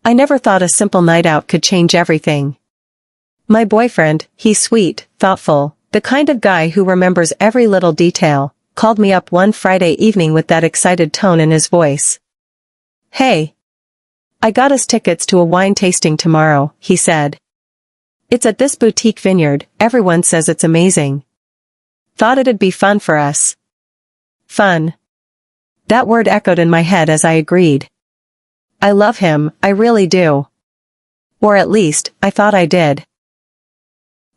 I never thought a simple night out could change everything. My boyfriend, he's sweet, thoughtful, the kind of guy who remembers every little detail, called me up one Friday evening with that excited tone in his voice. "Hey. I got us tickets to a wine tasting tomorrow," he said. "It's at this boutique vineyard, everyone says it's amazing. Thought it'd be fun for us." Fun. That word echoed in my head as I agreed. I love him, I really do. Or at least, I thought I did.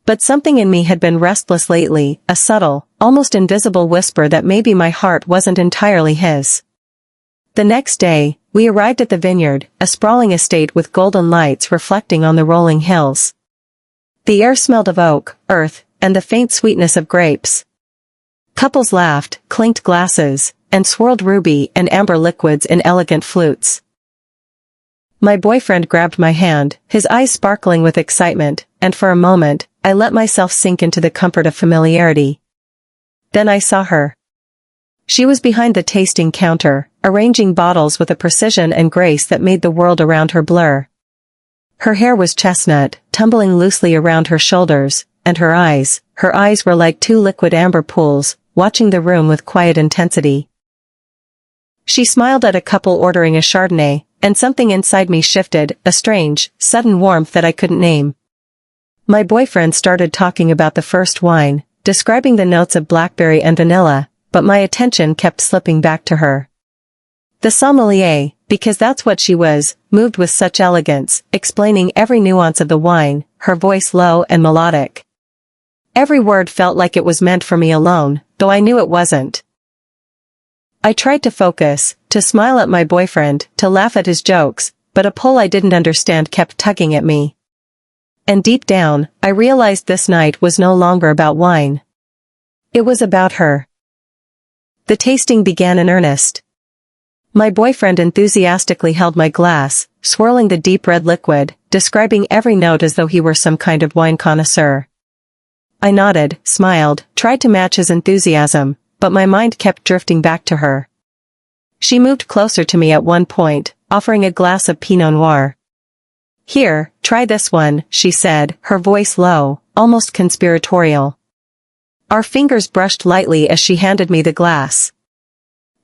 But something in me had been restless lately, a subtle, almost invisible whisper that maybe my heart wasn't entirely his. The next day, we arrived at the vineyard, a sprawling estate with golden lights reflecting on the rolling hills. The air smelled of oak, earth, and the faint sweetness of grapes. Couples laughed, clinked glasses, and swirled ruby and amber liquids in elegant flutes. My boyfriend grabbed my hand, his eyes sparkling with excitement, and for a moment, I let myself sink into the comfort of familiarity. Then I saw her. She was behind the tasting counter, arranging bottles with a precision and grace that made the world around her blur. Her hair was chestnut, tumbling loosely around her shoulders, and her eyes were like two liquid amber pools, watching the room with quiet intensity. She smiled at a couple ordering a Chardonnay, and something inside me shifted, a strange, sudden warmth that I couldn't name. My boyfriend started talking about the first wine, describing the notes of blackberry and vanilla, but my attention kept slipping back to her. The sommelier, because that's what she was, moved with such elegance, explaining every nuance of the wine, her voice low and melodic. Every word felt like it was meant for me alone, though I knew it wasn't. I tried to focus, to smile at my boyfriend, to laugh at his jokes, but a pull I didn't understand kept tugging at me. And deep down, I realized this night was no longer about wine. It was about her. The tasting began in earnest. My boyfriend enthusiastically held my glass, swirling the deep red liquid, describing every note as though he were some kind of wine connoisseur. I nodded, smiled, tried to match his enthusiasm, but my mind kept drifting back to her. She moved closer to me at one point, offering a glass of Pinot Noir. "Here, try this one," she said, her voice low, almost conspiratorial. Our fingers brushed lightly as she handed me the glass.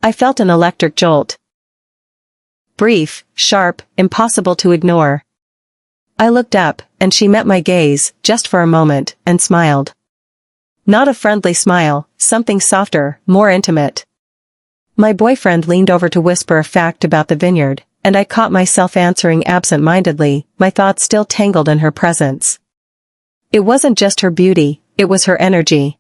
I felt an electric jolt. Brief, sharp, impossible to ignore. I looked up, and she met my gaze, just for a moment, and smiled. Not a friendly smile, something softer, more intimate. My boyfriend leaned over to whisper a fact about the vineyard, and I caught myself answering absent-mindedly, my thoughts still tangled in her presence. It wasn't just her beauty, it was her energy.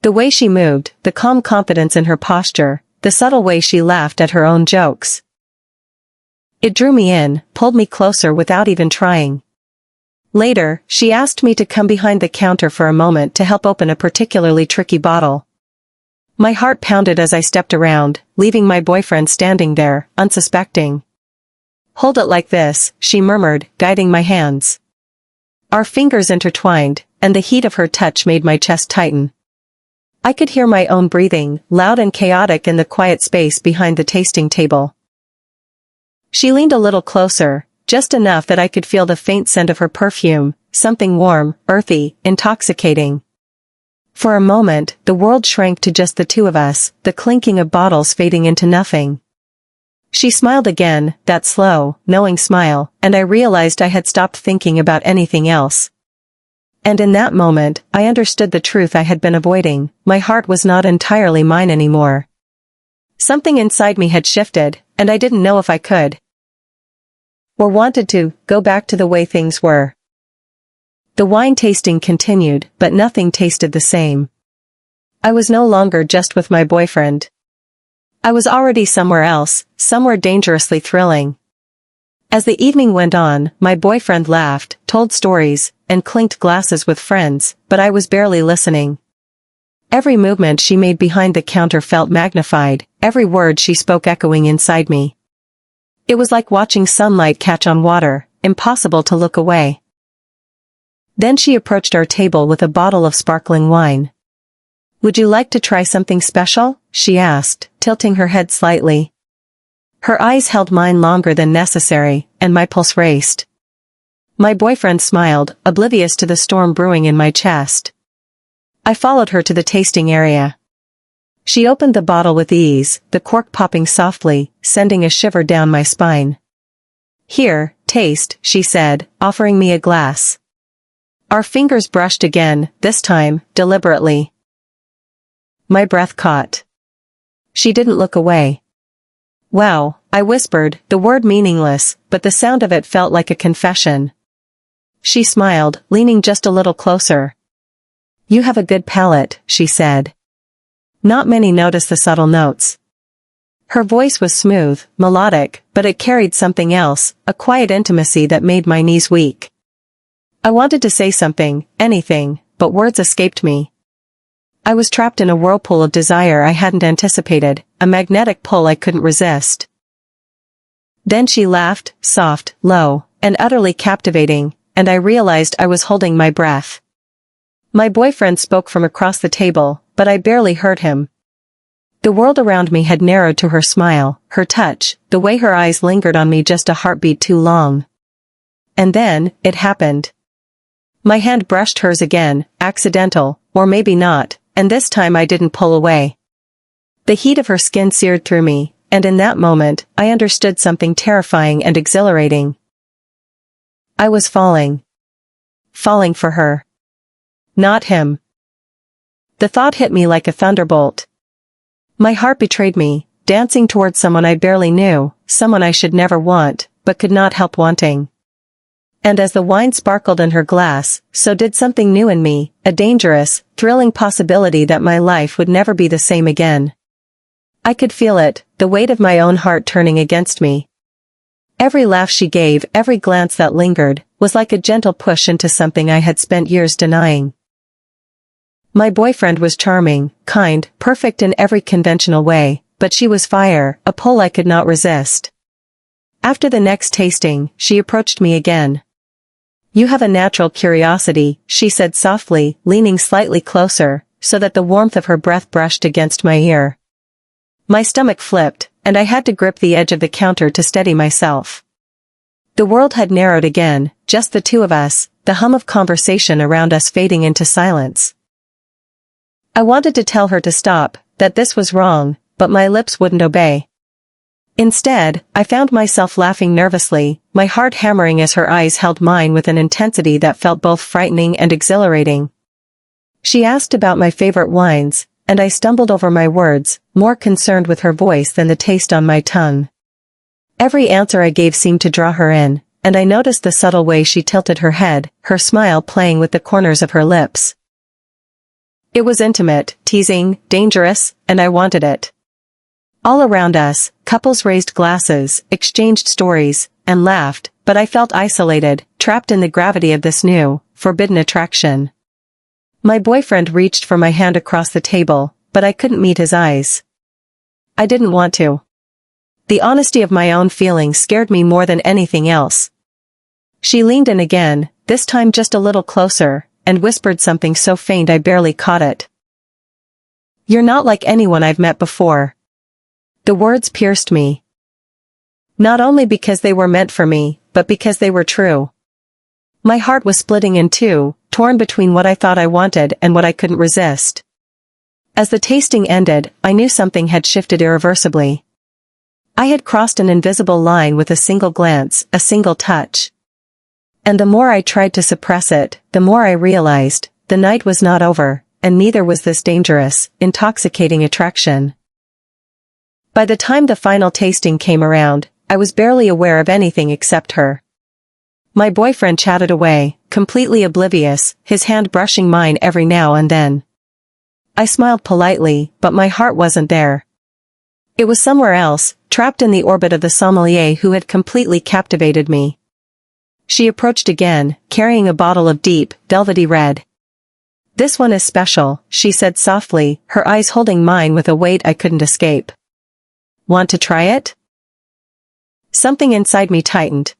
The way she moved, the calm confidence in her posture, the subtle way she laughed at her own jokes. It drew me in, pulled me closer without even trying. Later, she asked me to come behind the counter for a moment to help open a particularly tricky bottle. My heart pounded as I stepped around, leaving my boyfriend standing there, unsuspecting. "Hold it like this," she murmured, guiding my hands. Our fingers intertwined, and the heat of her touch made my chest tighten. I could hear my own breathing, loud and chaotic in the quiet space behind the tasting table. She leaned a little closer, just enough that I could feel the faint scent of her perfume, something warm, earthy, intoxicating. For a moment, the world shrank to just the two of us, the clinking of bottles fading into nothing. She smiled again, that slow, knowing smile, and I realized I had stopped thinking about anything else. And in that moment, I understood the truth I had been avoiding, my heart was not entirely mine anymore. Something inside me had shifted, and I didn't know if I could, or wanted to, go back to the way things were. The wine tasting continued, but nothing tasted the same. I was no longer just with my boyfriend. I was already somewhere else, somewhere dangerously thrilling. As the evening went on, my boyfriend laughed, told stories, and clinked glasses with friends, but I was barely listening. Every movement she made behind the counter felt magnified, every word she spoke echoing inside me. It was like watching sunlight catch on water, impossible to look away. Then she approached our table with a bottle of sparkling wine. "Would you like to try something special?" she asked, tilting her head slightly. Her eyes held mine longer than necessary, and my pulse raced. My boyfriend smiled, oblivious to the storm brewing in my chest. I followed her to the tasting area. She opened the bottle with ease, the cork popping softly, sending a shiver down my spine. "Here, taste," she said, offering me a glass. Our fingers brushed again, this time, deliberately. My breath caught. She didn't look away. "Wow," I whispered, the word meaningless, but the sound of it felt like a confession. She smiled, leaning just a little closer. "You have a good palate," she said. Not many noticed the subtle notes. Her voice was smooth, melodic, but it carried something else, a quiet intimacy that made my knees weak. I wanted to say something, anything, but words escaped me. I was trapped in a whirlpool of desire I hadn't anticipated, a magnetic pull I couldn't resist. Then she laughed, soft, low, and utterly captivating, and I realized I was holding my breath. My boyfriend spoke from across the table, but I barely heard him. The world around me had narrowed to her smile, her touch, the way her eyes lingered on me just a heartbeat too long. And then, it happened. My hand brushed hers again, accidental, or maybe not, and this time I didn't pull away. The heat of her skin seared through me, and in that moment, I understood something terrifying and exhilarating. I was falling. Falling for her. Not him. The thought hit me like a thunderbolt. My heart betrayed me, dancing towards someone I barely knew, someone I should never want, but could not help wanting. And as the wine sparkled in her glass, so did something new in me, a dangerous, thrilling possibility that my life would never be the same again. I could feel it, the weight of my own heart turning against me. Every laugh she gave, every glance that lingered, was like a gentle push into something I had spent years denying. My boyfriend was charming, kind, perfect in every conventional way, but she was fire, a pull I could not resist. After the next tasting, she approached me again. "You have a natural curiosity," she said softly, leaning slightly closer, so that the warmth of her breath brushed against my ear. My stomach flipped, and I had to grip the edge of the counter to steady myself. The world had narrowed again, just the two of us, the hum of conversation around us fading into silence. I wanted to tell her to stop, that this was wrong, but my lips wouldn't obey. Instead, I found myself laughing nervously, my heart hammering as her eyes held mine with an intensity that felt both frightening and exhilarating. She asked about my favorite wines, and I stumbled over my words, more concerned with her voice than the taste on my tongue. Every answer I gave seemed to draw her in, and I noticed the subtle way she tilted her head, her smile playing with the corners of her lips. It was intimate, teasing, dangerous, and I wanted it. All around us, couples raised glasses, exchanged stories, and laughed, but I felt isolated, trapped in the gravity of this new, forbidden attraction. My boyfriend reached for my hand across the table, but I couldn't meet his eyes. I didn't want to. The honesty of my own feelings scared me more than anything else. She leaned in again, this time just a little closer, and whispered something so faint I barely caught it. "You're not like anyone I've met before." The words pierced me. Not only because they were meant for me, but because they were true. My heart was splitting in two, torn between what I thought I wanted and what I couldn't resist. As the tasting ended, I knew something had shifted irreversibly. I had crossed an invisible line with a single glance, a single touch. And the more I tried to suppress it, the more I realized, the night was not over, and neither was this dangerous, intoxicating attraction. By the time the final tasting came around, I was barely aware of anything except her. My boyfriend chatted away, completely oblivious, his hand brushing mine every now and then. I smiled politely, but my heart wasn't there. It was somewhere else, trapped in the orbit of the sommelier who had completely captivated me. She approached again, carrying a bottle of deep, velvety red. "This one is special," she said softly, her eyes holding mine with a weight I couldn't escape. "Want to try it?" Something inside me tightened.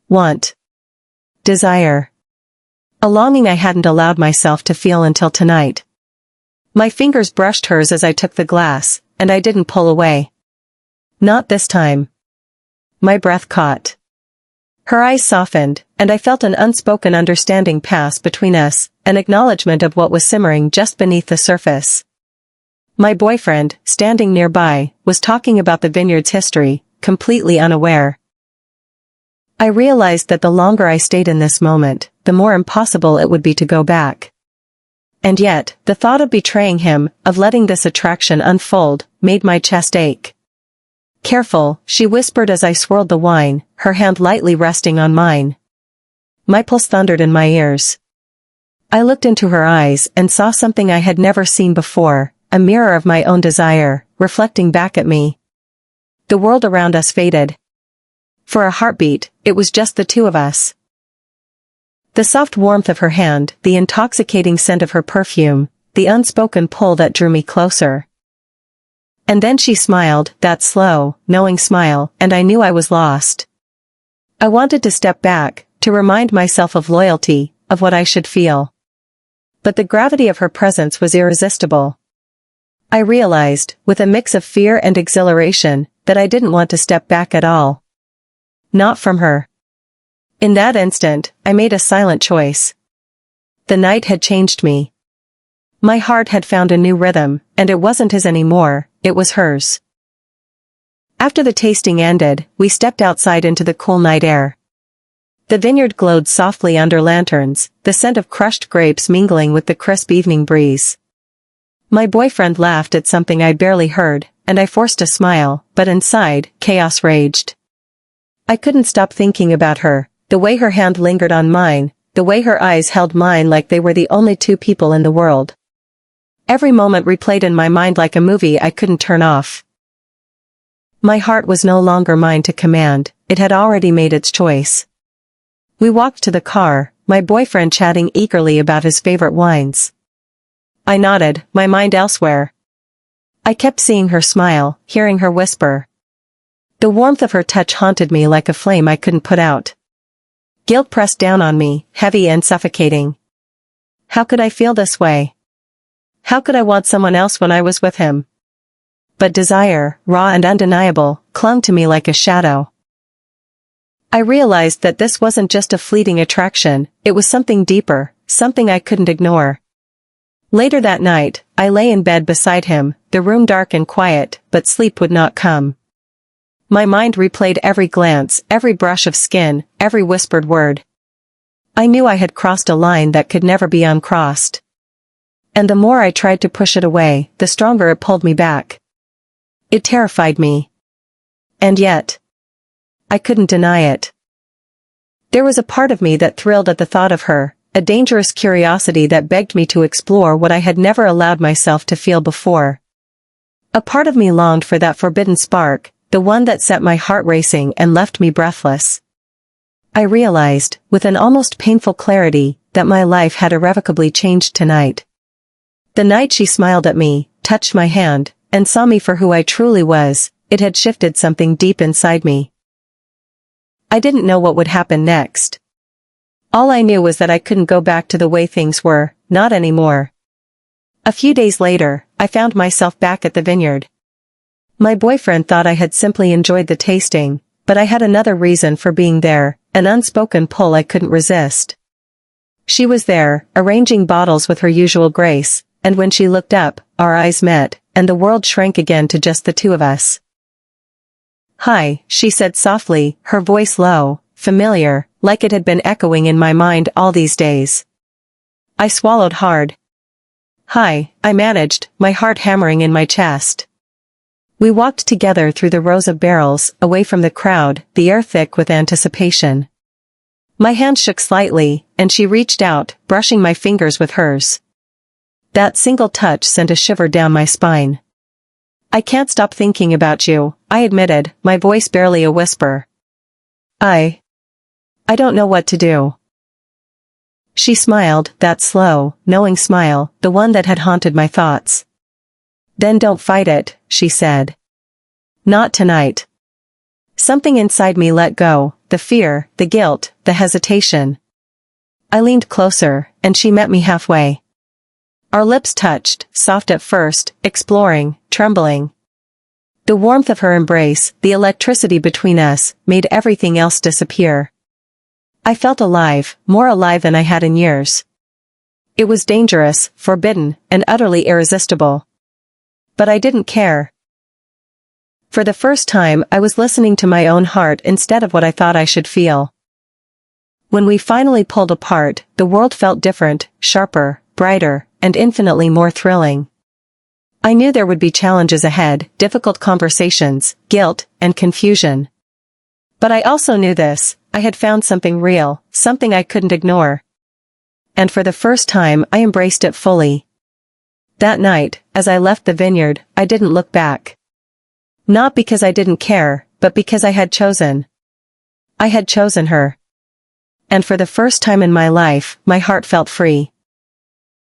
Want. Desire. A longing I hadn't allowed myself to feel until tonight. My fingers brushed hers as I took the glass, and I didn't pull away. Not this time. My breath caught. Her eyes softened, and I felt an unspoken understanding pass between us, an acknowledgement of what was simmering just beneath the surface. My boyfriend, standing nearby, was talking about the vineyard's history, completely unaware. I realized that the longer I stayed in this moment, the more impossible it would be to go back. And yet, the thought of betraying him, of letting this attraction unfold, made my chest ache. Careful, she whispered as I swirled the wine, her hand lightly resting on mine. My pulse thundered in my ears. I looked into her eyes and saw something I had never seen before, a mirror of my own desire, reflecting back at me. The world around us faded. For a heartbeat, it was just the two of us. The soft warmth of her hand, the intoxicating scent of her perfume, the unspoken pull that drew me closer. And then she smiled, that slow, knowing smile, and I knew I was lost. I wanted to step back, to remind myself of loyalty, of what I should feel. But the gravity of her presence was irresistible. I realized, with a mix of fear and exhilaration, that I didn't want to step back at all. Not from her. In that instant, I made a silent choice. The night had changed me. My heart had found a new rhythm, and it wasn't his anymore, it was hers. After the tasting ended, we stepped outside into the cool night air. The vineyard glowed softly under lanterns, the scent of crushed grapes mingling with the crisp evening breeze. My boyfriend laughed at something I barely heard, and I forced a smile, but inside, chaos raged. I couldn't stop thinking about her, the way her hand lingered on mine, the way her eyes held mine like they were the only two people in the world. Every moment replayed in my mind like a movie I couldn't turn off. My heart was no longer mine to command, it had already made its choice. We walked to the car, my boyfriend chatting eagerly about his favorite wines. I nodded, my mind elsewhere. I kept seeing her smile, hearing her whisper. The warmth of her touch haunted me like a flame I couldn't put out. Guilt pressed down on me, heavy and suffocating. How could I feel this way? How could I want someone else when I was with him? But desire, raw and undeniable, clung to me like a shadow. I realized that this wasn't just a fleeting attraction, it was something deeper, something I couldn't ignore. Later that night, I lay in bed beside him, the room dark and quiet, but sleep would not come. My mind replayed every glance, every brush of skin, every whispered word. I knew I had crossed a line that could never be uncrossed. And the more I tried to push it away, the stronger it pulled me back. It terrified me. And yet, I couldn't deny it. There was a part of me that thrilled at the thought of her, a dangerous curiosity that begged me to explore what I had never allowed myself to feel before. A part of me longed for that forbidden spark, the one that set my heart racing and left me breathless. I realized, with an almost painful clarity, that my life had irrevocably changed tonight. The night she smiled at me, touched my hand, and saw me for who I truly was, it had shifted something deep inside me. I didn't know what would happen next. All I knew was that I couldn't go back to the way things were, not anymore. A few days later, I found myself back at the vineyard. My boyfriend thought I had simply enjoyed the tasting, but I had another reason for being there, an unspoken pull I couldn't resist. She was there, arranging bottles with her usual grace, and when she looked up, our eyes met, and the world shrank again to just the two of us. "Hi," she said softly, her voice low, familiar, like it had been echoing in my mind all these days. I swallowed hard. "Hi," I managed, my heart hammering in my chest. We walked together through the rows of barrels, away from the crowd, the air thick with anticipation. My hand shook slightly, and she reached out, brushing my fingers with hers. That single touch sent a shiver down my spine. "I can't stop thinking about you," I admitted, my voice barely a whisper. I don't know what to do." She smiled, that slow, knowing smile, the one that had haunted my thoughts. "Then don't fight it," she said. "Not tonight." Something inside me let go, the fear, the guilt, the hesitation. I leaned closer, and she met me halfway. Our lips touched, soft at first, exploring, trembling. The warmth of her embrace, the electricity between us, made everything else disappear. I felt alive, more alive than I had in years. It was dangerous, forbidden, and utterly irresistible. But I didn't care. For the first time, I was listening to my own heart instead of what I thought I should feel. When we finally pulled apart, the world felt different, sharper, brighter, and infinitely more thrilling. I knew there would be challenges ahead, difficult conversations, guilt, and confusion. But I also knew this: I had found something real, something I couldn't ignore. And for the first time, I embraced it fully. That night, as I left the vineyard, I didn't look back. Not because I didn't care, but because I had chosen. I had chosen her. And for the first time in my life, my heart felt free.